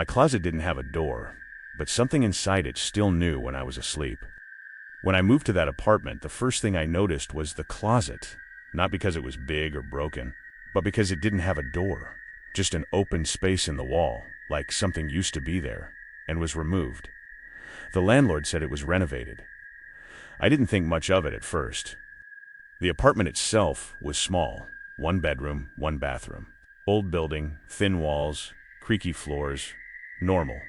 My closet didn't have a door, but something inside it still knew when I was asleep. When I moved to that apartment, the first thing I noticed was the closet, not because it was big or broken, but because it didn't have a door, just an open space in the wall, like something used to be there, and was removed. The landlord said it was renovated. I didn't think much of it at first. The apartment itself was small, 1 bedroom, 1 bathroom. Old building, thin walls, creaky floors, normal.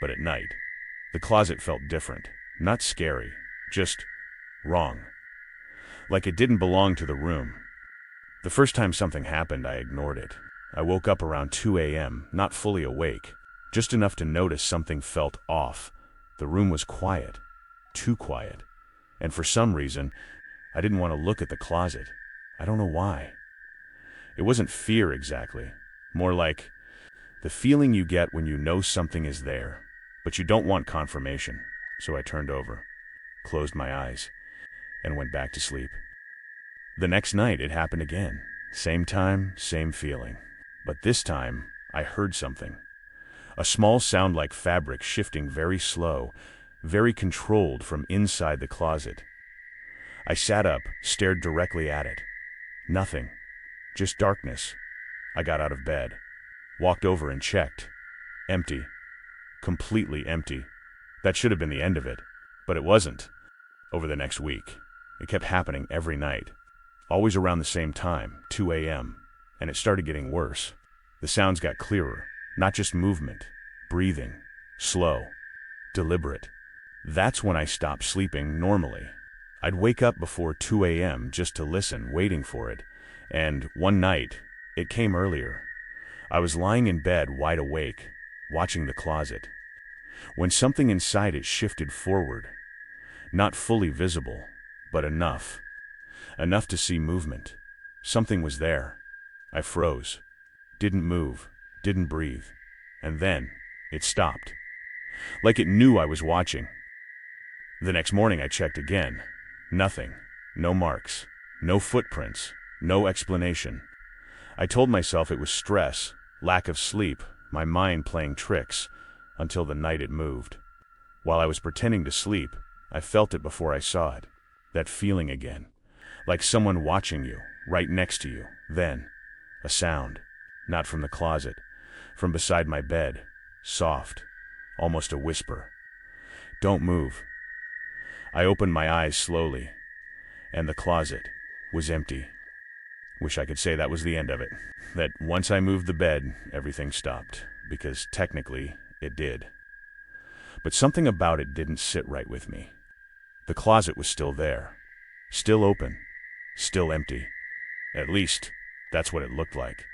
But at night, the closet felt different, not scary, just wrong. Like it didn't belong to the room. The first time something happened, I ignored it. I woke up around 2 a.m., not fully awake, just enough to notice something felt off. The room was quiet, too quiet. And for some reason, I didn't want to look at the closet. I don't know why. It wasn't fear exactly, more like the feeling you get when you know something is there, but you don't want confirmation. So I turned over, closed my eyes, and went back to sleep. The next night it happened again. Same time, same feeling. But this time, I heard something. A small sound like fabric shifting very slow, very controlled from inside the closet. I sat up, stared directly at it. Nothing. Just darkness. I got out of bed, walked over and checked. Empty. Completely empty. That should have been the end of it, but it wasn't. Over the next week, it kept happening every night. Always around the same time, 2 a.m., and it started getting worse. The sounds got clearer, not just movement, breathing, slow, deliberate. That's when I stopped sleeping normally. I'd wake up before 2 a.m. just to listen, waiting for it, and one night, it came earlier. I was lying in bed wide awake, watching the closet, when something inside it shifted forward. Not fully visible, but enough. Enough to see movement. Something was there. I froze. Didn't move. Didn't breathe. And then, it stopped. Like it knew I was watching. The next morning I checked again. Nothing. No marks. No footprints. No explanation. I told myself it was stress, lack of sleep, my mind playing tricks, until the night it moved. While I was pretending to sleep, I felt it before I saw it. That feeling again. Like someone watching you, right next to you. Then, a sound. Not from the closet. From beside my bed. Soft. Almost a whisper. Don't move. I opened my eyes slowly, and the closet was empty. Wish I could say that was the end of it. That once I moved the bed, everything stopped. Because technically, it did. But something about it didn't sit right with me. The closet was still there. Still open. Still empty. At least, that's what it looked like.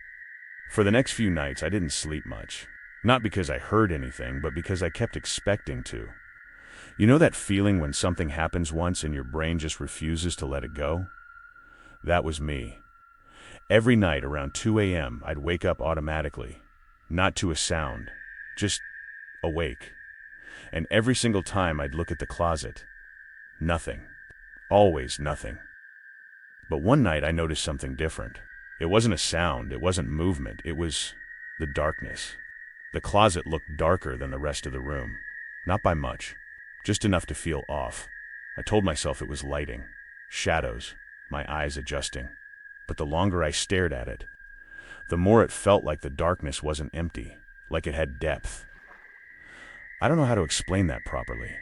For the next few nights, I didn't sleep much. Not because I heard anything, but because I kept expecting to. You know that feeling when something happens once and your brain just refuses to let it go? That was me. Every night around 2 a.m., I'd wake up automatically. Not to a sound. Just awake. And every single time I'd look at the closet. Nothing. Always nothing. But one night I noticed something different. It wasn't a sound, it wasn't movement, it was the darkness. The closet looked darker than the rest of the room. Not by much. Just enough to feel off. I told myself it was lighting. Shadows. My eyes adjusting. But the longer I stared at it, the more it felt like the darkness wasn't empty. Like it had depth. I don't know how to explain that properly.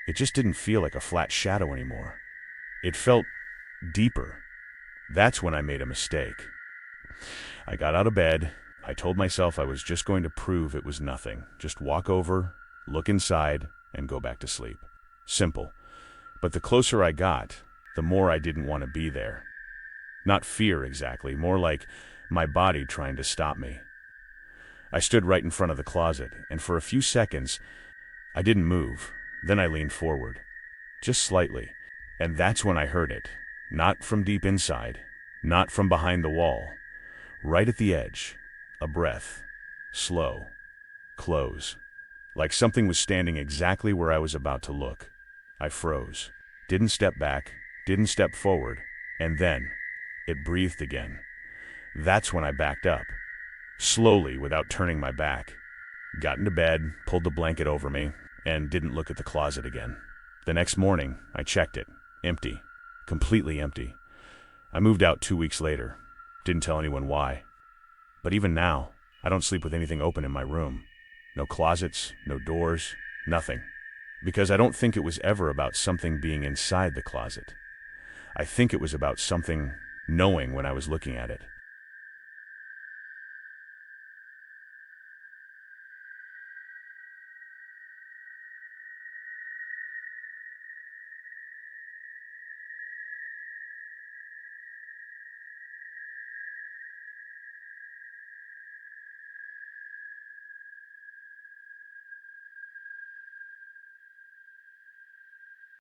It just didn't feel like a flat shadow anymore. It felt deeper. That's when I made a mistake. I got out of bed. I told myself I was just going to prove it was nothing. Just walk over, look inside, and go back to sleep. Simple. But the closer I got, the more I didn't want to be there. Not fear exactly, more like my body trying to stop me. I stood right in front of the closet, and for a few seconds, I didn't move. Then I leaned forward. Just slightly. And that's when I heard it. Not from deep inside. Not from behind the wall. Right at the edge. A breath. Slow. Close. Like something was standing exactly where I was about to look. I froze. Didn't step back. Didn't step forward. And then, it breathed again. That's when I backed up. Slowly, without turning my back. got into bed, pulled the blanket over me, and didn't look at the closet again. The next morning, I checked it. Empty. Completely empty. I moved out 2 weeks later. Didn't tell anyone why. But even now, I don't sleep with anything open in my room. No closets, no doors, nothing. Because I don't think it was ever about something being inside the closet. I think it was about something knowing when I was looking at it.